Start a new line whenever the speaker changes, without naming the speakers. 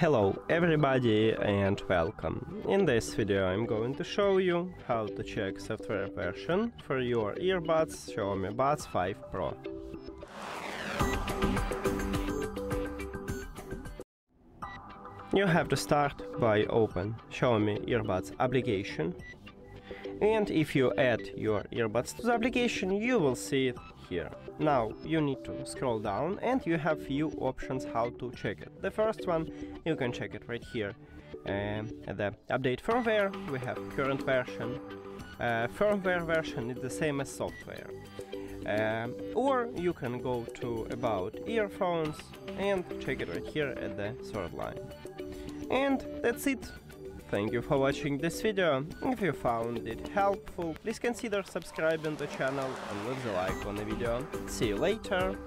Hello everybody and welcome. In this video I'm going to show you how to check software version for your earbuds XIAOMI Buds 5 Pro. You have to start by open XIAOMI Earbuds application, and if you add your earbuds to the application you will see it here. Now you need to scroll down and you have few options how to check it. The first one, you can check it right here. At the update firmware we have current version. Firmware version is the same as software. Or you can go to about earphones and check it right here at the third line. And that's it. Thank you for watching this video. If you found it helpful, please consider subscribing to the channel and leave a like on the video. See you later!